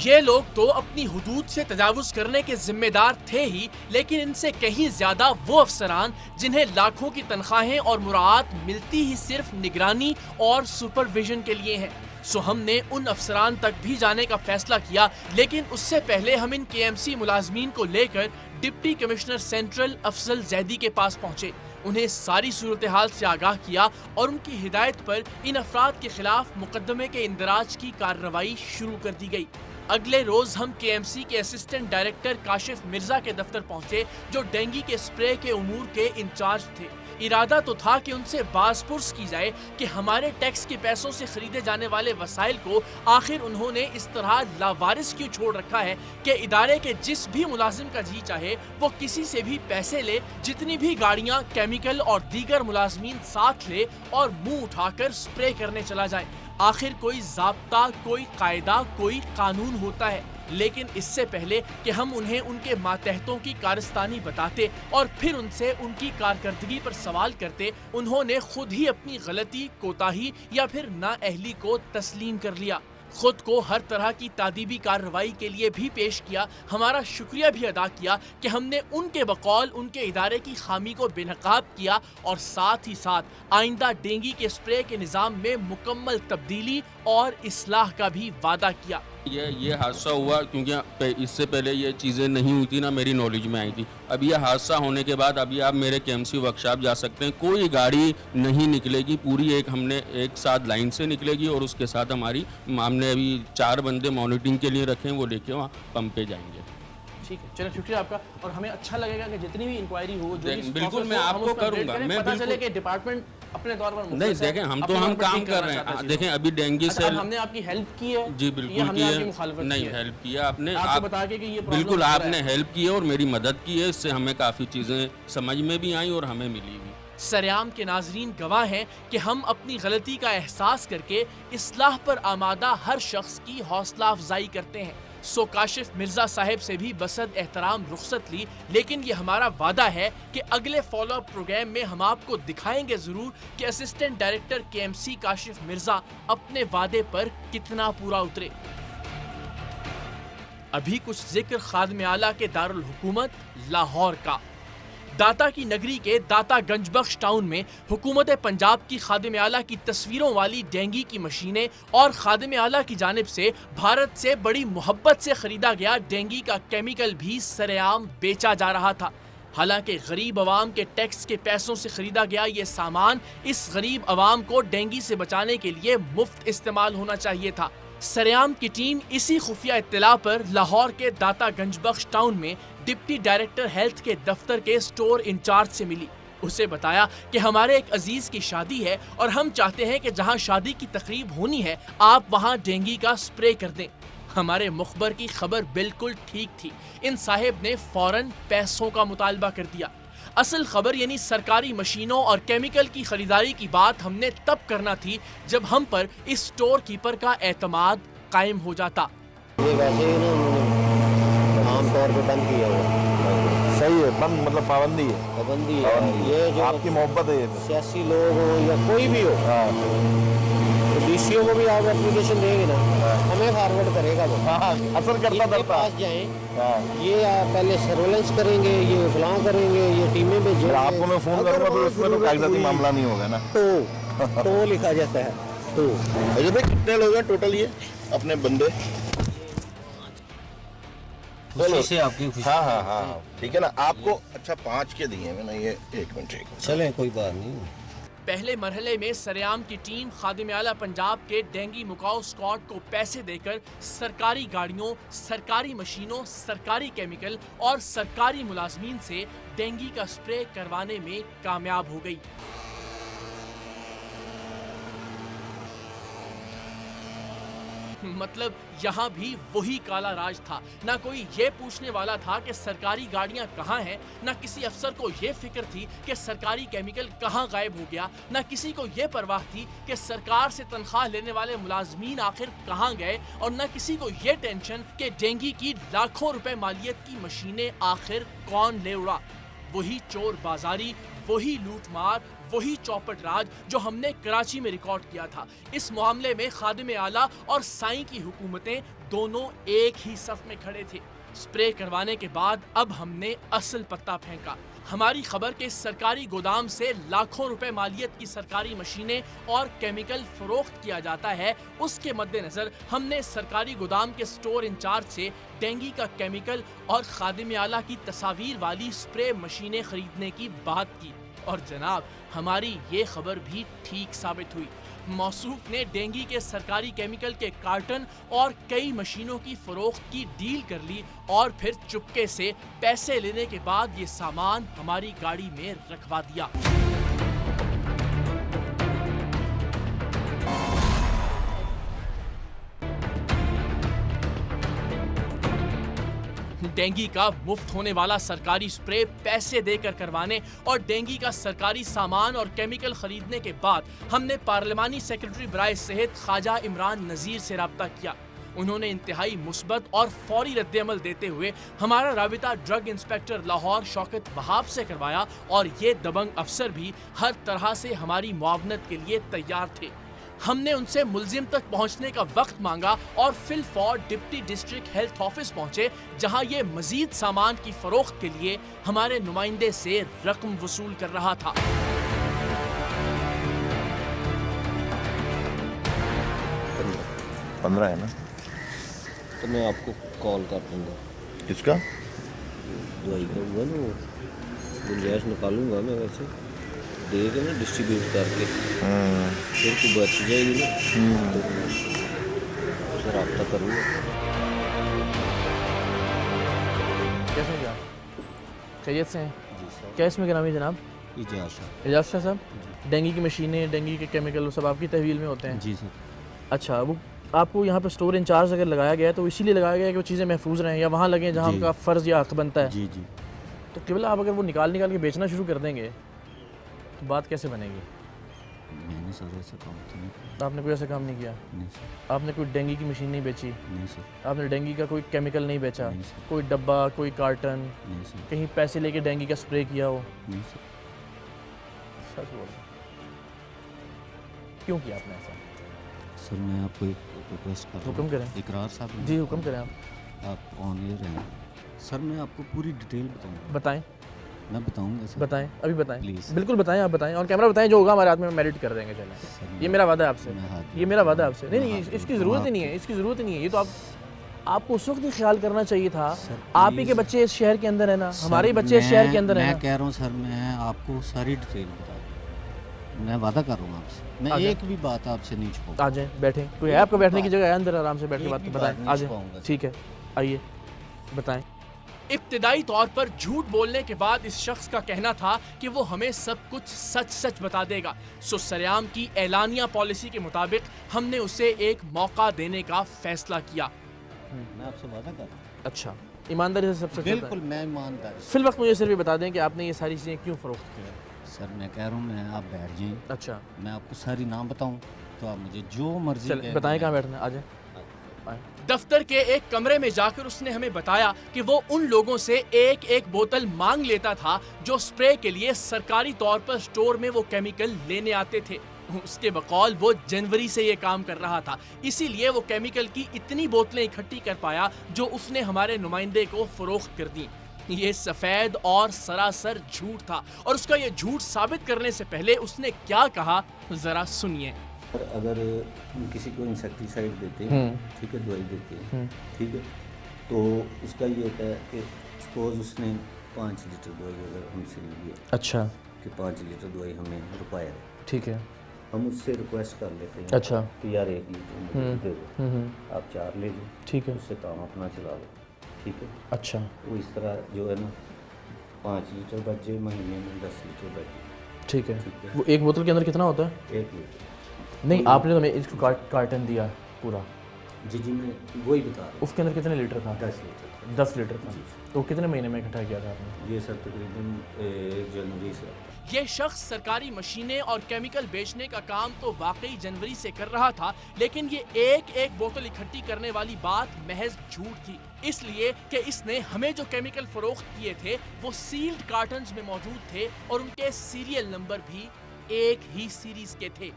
یہ لوگ تو اپنی حدود سے تجاوز کرنے کے ذمہ دار تھے ہی، لیکن ان سے کہیں زیادہ وہ افسران جنہیں لاکھوں کی تنخواہیں اور مراعات ملتی ہی صرف نگرانی اور سپرویژن کے لیے ہیں۔ سو ہم نے ان افسران تک بھی جانے کا فیصلہ کیا، لیکن اس سے پہلے ہم ان KMC ملازمین کو لے کر ڈپٹی کمشنر سینٹرل افضل زیدی کے پاس پہنچے، انہیں ساری صورتحال سے آگاہ کیا اور ان کی ہدایت پر ان افراد کے خلاف مقدمے کے اندراج کی کارروائی شروع کر دی گئی۔ اگلے روز ہم KMC کے اسسٹنٹ ڈائریکٹر کاشف مرزا کے دفتر پہنچے، جو ڈینگی کے سپرے کے امور کے انچارج تھے۔ ارادہ تو تھا کہ ان سے باز پرس کی جائے کہ ہمارے ٹیکس کے پیسوں سے خریدے جانے والے وسائل کو آخر انہوں نے اس طرح لاوارث کیوں چھوڑ رکھا ہے کہ ادارے کے جس بھی ملازم کا جی چاہے وہ کسی سے بھی پیسے لے، جتنی بھی گاڑیاں، کیمیکل اور دیگر ملازمین ساتھ لے اور منہ اٹھا کر سپرے کرنے چلا جائے۔ آخر کوئی ضابطہ، کوئی قاعدہ، کوئی قانون ہوتا ہے، لیکن اس سے پہلے کہ ہم انہیں ان کے ماتحتوں کی کارستانی بتاتے اور پھر ان سے ان کی کارکردگی پر سوال کرتے، انہوں نے خود ہی اپنی غلطی، کوتاہی یا پھر نااہلی کو تسلیم کر لیا، خود کو ہر طرح کی تادیبی کارروائی کے لیے بھی پیش کیا، ہمارا شکریہ بھی ادا کیا کہ ہم نے ان کے بقول ان کے ادارے کی خامی کو بے نقاب کیا اور ساتھ ہی ساتھ آئندہ ڈینگی کے سپرے کے نظام میں مکمل تبدیلی اور اصلاح کا بھی وعدہ کیا۔ یہ حادثہ ہوا کیونکہ اس سے پہلے یہ چیزیں نہیں ہوئی تھی، نہ میری نالج میں آئی تھی۔ اب یہ حادثہ ہونے کے بعد ابھی آپ میرے KMC ورکشاپ جا سکتے ہیں، کوئی گاڑی نہیں نکلے گی، پوری ہم نے ایک ساتھ لائن سے نکلے گی اور اس کے ساتھ ہم نے ابھی 4 بندے مانیٹرنگ کے لیے رکھے ہیں، وہ لے کے وہاں پمپ پہ جائیں گے۔ ٹھیک ہے، چلیں شکریہ آپ کا، اور ہمیں اچھا لگے گا کہ جتنی بھی انکوائری ہو، بالکل میں آپ کو کروں گا، میں پتہ چلے کہ ڈپارٹمنٹ اپنے طور پر نہیں، دیکھیں ہم کام کر رہے ہیں، دیکھیں ابھی ڈینگی سے ہم نے آپ کی ہیلپ کی ہے، جی بالکل کی ہے، نہیں ہیلپ کیا آپ نے، بالکل آپ نے ہیلپ کی ہے اور میری مدد کی ہے، اس سے ہمیں کافی چیزیں سمجھ میں بھی آئیں اور ہمیں ملی بھی۔ سریام کے ناظرین گواہ ہیں کہ ہم اپنی غلطی کا احساس کر کے اصلاح پر آمادہ ہر شخص کی حوصلہ افزائی کرتے ہیں۔ سو کاشف مرزا صاحب سے بھی بصد احترام رخصت لی، لیکن یہ ہمارا وعدہ ہے کہ اگلے فالو اپ پروگرام میں ہم آپ کو دکھائیں گے ضرور کہ assistant director KMC Kashif Mirza اپنے وعدے پر کتنا پورا اترے۔ ابھی کچھ ذکر خادم اعلیٰ کے دارالحکومت لاہور کا۔ داتا کی نگری کے داتا گنج بخش ٹاؤن میں حکومت پنجاب کی خادم اعلیٰ کی تصویروں والی ڈینگی کی مشینیں اور خادم اعلیٰ کی جانب سے بھارت سے بڑی محبت سے خریدا گیا ڈینگی کا کیمیکل بھی سرعام بیچا جا رہا تھا۔ حالانکہ غریب عوام کے ٹیکس کے پیسوں سے خریدا گیا یہ سامان اس غریب عوام کو ڈینگی سے بچانے کے لیے مفت استعمال ہونا چاہیے تھا۔ سریام کی ٹیم اسی خفیہ اطلاع پر لاہور کے داتا گنج بخش ٹاؤن میں ڈپٹی ڈائریکٹر ہیلتھ کے دفتر کے اسٹور انچارج سے ملی۔ اسے بتایا کہ ہمارے ایک عزیز کی شادی ہے اور ہم چاہتے ہیں کہ جہاں شادی کی تقریب ہونی ہے آپ وہاں ڈینگی کا سپرے کر دیں۔ ہمارے مخبر کی خبر بالکل ٹھیک تھی، ان صاحب نے فوراً پیسوں کا مطالبہ کر دیا۔ اصل خبر یعنی سرکاری مشینوں اور کیمیکل کی خریداری کی بات ہم نے تب کرنا تھی جب ہم پر اس اسٹور کیپر کا اعتماد قائم ہو جاتا۔ یہ ویسے ہی عام طور پہ بند کیا ہوا، صحیح ہے، بند مطلب پابندی ہے، یہ جو آپ کی محبت ہے، سیاسی لوگ ہو یا کوئی بھی ہو، DCO کو بھی آپ اپلیکیشن دیں گے نا، ہمیں فارورڈ کرے گا وہ، اثر کرتا کے پاس جائیں، یہ پہلے سرویلنس کریں گے، یہ فلاں کریں گے، یہ ٹیمیں بھیجیں گے۔ آپ کو میں فون کروں گا تو اس میں تو کاغذاتی معاملہ نہیں ہوگا نا، تو لکھا جاتا ہے تو۔ کتنے لوگ ہیں ٹوٹل یہ اپنے بندے؟ ہاں ٹھیک ہے نا، آپ کو اچھا 5 کے دیے میں نے، یہ 1 منٹ چلیں کوئی بات نہیں۔ پہلے مرحلے میں سریام کی ٹیم خادم اعلیٰ پنجاب کے ڈینگی مکاؤ اسکواڈ کو پیسے دے کر سرکاری گاڑیوں، سرکاری مشینوں، سرکاری کیمیکل اور سرکاری ملازمین سے ڈینگی کا سپرے کروانے میں کامیاب ہو گئی۔ مطلب یہاں بھی وہی کالا راج تھا، نہ کوئی یہ پوچھنے والا تھا کہ سرکاری گاڑیاں کہاں ہیں، نہ کسی افسر کو یہ فکر تھی کہ سرکاری کیمیکل کہاں غائب ہو گیا، نہ کسی کو یہ پرواہ تھی کہ سرکار سے تنخواہ لینے والے ملازمین آخر کہاں گئے، اور نہ کسی کو یہ ٹینشن کہ ڈینگی کی لاکھوں روپے مالیت کی مشینیں آخر کون لے اڑا۔ وہی چور بازاری، वही लूटमार, वही चौपट राज जो हमने कराची में रिकॉर्ड किया था। इस मामले में खादिम आला और साईं की हुकूमतें दोनों एक ही सफ में खड़े थे। स्प्रे करवाने के बाद अब हमने असल पत्ता फेंका। हमारी खबर के सरकारी गोदाम से लाखों रुपए मालियत की सरकारी मशीनें और केमिकल फरोख्त किया जाता है। उसके मद्देनजर हमने सरकारी गोदाम के स्टोर इंचार्ज से डेंगी का केमिकल और खादिम आला की तस्वीर वाली स्प्रे मशीनें खरीदने की बात की और जनाब हमारी ये खबर भी ठीक साबित हुई। मौसूफ ने डेंगी के सरकारी केमिकल के कार्टन और कई मशीनों की फरोख्त की डील कर ली और फिर चुपके से पैसे लेने के बाद ये सामान हमारी गाड़ी में रखवा दिया। डेंगी का मुफ्त होने वाला सरकारी स्प्रे पैसे देकर करवाने और डेंगी का सरकारी सामान और केमिकल खरीदने के बाद हमने पार्लिमानी सेक्रेटरी बराए सेहत ख्वाजा इमरान नज़ीर से राब्ता किया। उन्होंने इंतहाई मुस्बत और फौरी रद्द-ए-अमल देते हुए हमारा राबिता ड्रग इंस्पेक्टर लाहौर शौकत वहाब से करवाया और ये दबंग अफसर भी हर तरह से हमारी मुआवनत के लिए तैयार थे। हमने उनसे मुलजिम तक पहुंचने का वक्त मांगा और फिल फॉर डिप्टी डिस्ट्रिक्ट हेल्थ ऑफिस पहुंचे, जहां ये मजीद सामान की फरोख्त के लिए हमारे नुमाइंदे से रकम वसूल कर रहा था। 15 है ना? तो मैं आपको कॉल कर दूँगा। किसका? दवाई का हुआ ना, वो गुंजाइश निकालूंगा मैं वैसे दे के ना डिस्ट्रीब्यूट करके, फिर तो बच जाएगी ना, तो उससे रब्ता करूँगा। कैसे हैं आप? खैरियत से हैं? जी सर। क्या इसमें क्या नाम है जनाब? इजाज़ शाह। एजाज शाह साहब, डेंगी की मशीनें, डेंगी के केमिकल वो सब आपकी तहवील में होते हैं? जी सर। अच्छा, वो आपको यहाँ पे स्टोर इंचार्ज अगर लगाया गया है तो इसीलिए लगाया गया है कि वो चीज़ें महफूज रहें या वहाँ लगें जहाँ जी। उनका फ़र्ज़ या हक़ बनता है? जी जी। तो केवल आप अगर वो निकाल के बेचना शुरू कर देंगे तो बात कैसे बनेगी? मैंने सर ऐसा काम तो नहीं किया। तो आपने कोई ऐसा काम नहीं किया? नहीं सर। आपने कोई डेंगी की मशीन नहीं बेची? नहीं सर। आपने डेंगी का कोई केमिकल नहीं बेचा? नहीं सर। कोई डब्बा, कोई कार्टन, नहीं सर। कहीं पैसे लेके डेंगी का स्प्रे किया हो? नहीं सर। सच बोल रहे, क्यों किया आपने ऐसा? सर मैं आपको एक रिक्वेस्ट कर रहा हूँ। हुक्म करें। इकरार साहब। जी हुक्म करें आप। आप ऑन एयर हैं। सर मैं आपको पूरी डिटेल बताऊँगा। बताएं। मैं बताऊँगा सर। बताएं, अभी बताएं। प्लीज़। बिल्कुल बताएं, आप बताएं और कैमरा बताएं, जो होगा हमारे हाथ में मेरिट कर देंगे। चलें, ये मेरा वादा है आपसे, मैं हाथ ये मेरा वादा है आपसे। नहीं मैं नहीं, हाथ इसकी जोड़ता ज़रूरत हूँ। ही नहीं है, इसकी ज़रूरत ही नहीं है। ये तो आपको उस वक्त ही ख्याल करना चाहिए था। सर, आप ही के प्लीज़। बच्चे इस शहर के अंदर है ना, सर, हमारे ही बच्चे इस शहर के अंदर है मैं ना। कह रहा हूँ सर, मैं आपको सारी डिटेल बता दूँ। मैं वादा कर रहा हूँ आपसे, मैं आ जाए। एक भी बात आपसे नहीं छुपाऊंगा। आ जाएं, बैठें। कोई है आपको बैठने की जगह है अंदर? आराम से बैठ के एक बात भी बताएं। बात नहीं आ जाएं, छुपाऊंगा सर। ठीक है, आइए बताएं। इब्तिदाई तौर पर झूठ बोलने के बाद इस शख्स का कहना था कि वो हमें सब कुछ सच सच बता देगा। सो सरेआम की एलानिया पॉलिसी के मुताबिक हमने उसे एक मौका देने का फैसला किया। मैं आपसे वादा कर रहा हूँ। अच्छा, ईमानदारी से सब सच बिल्कुल बताएं। मैं ईमानदार। फिल वक्त मुझे सिर्फ ये बता दें कि आपने ये सारी चीज़ें क्यों फ़रोख्त की हैं? सर मैं कह रहा हूँ, मैं आप बैठ जाएं, अच्छा मैं आपको सारी नाम बताऊँ तो आप मुझे जो मर्जी चल कहें, बताएं मैं- कहाँ बैठना है, आ जाएं। दफ्तर के एक कमरे में जाकर उसने हमें बताया कि वो उन लोगों से एक एक बोतल मांग लेता था जो स्प्रे के लिए सरकारी तौर पर स्टोर में वो केमिकल लेने आते थे। उसके बकौल वो जनवरी से ये काम कर रहा था, इसीलिए वो केमिकल की इतनी बोतलें इकट्ठी कर पाया जो उसने हमारे नुमाइंदे को फरोख्त कर दी। ये सफ़ेद और सरासर झूठ था और उसका ये झूठ साबित करने से पहले उसने क्या कहा जरा सुनिए। अगर हम किसी को इंसेक्टिसाइड देते हैं, ठीक है, दवाई देते हैं, ठीक है, तो उसका ये होता है कि सपोज उसने 5 लीटर दवाई अगर हमसे ली है, अच्छा कि 5 लीटर दवाई हमें रिक्वायर है, ठीक है, हम उससे रिक्वेस्ट कर लेते हैं अच्छा कि यार 1 लीटर मुझे दे दो, आप 4 ले लो, ठीक है, उससे काम अपना चला लो, ठीक है। अच्छा वो इस तरह जो है ना 5 लीटर बच जाए, महीने में 10 लीटर बच जाए, ठीक है। ठीक है। वो एक बोतल के अंदर कितना होता है? 1 लीटर। नहीं, आपने तो मैं इसको कार्टन दिया पूरा, जी जी मैं वही बता रहा उसके अंदर कितने लीटर था? 10 लीटर 10 लीटर था। तो कितने महीने में इकट्ठा किया था आपने? ये सर तकरीबन 1 जनवरी से। ये शख्स सरकारी मशीनें और केमिकल बेचने का काम तो वाकई जनवरी से कर रहा था, लेकिन ये एक एक बोतल इकट्ठी करने वाली बात महज झूठ थी, इसलिए कि इसने हमें जो केमिकल फरोख्त किए थे वो सील्ड कार्टन्स में मौजूद थे और उनके सीरियल नंबर भी एक ही सीरीज के थे।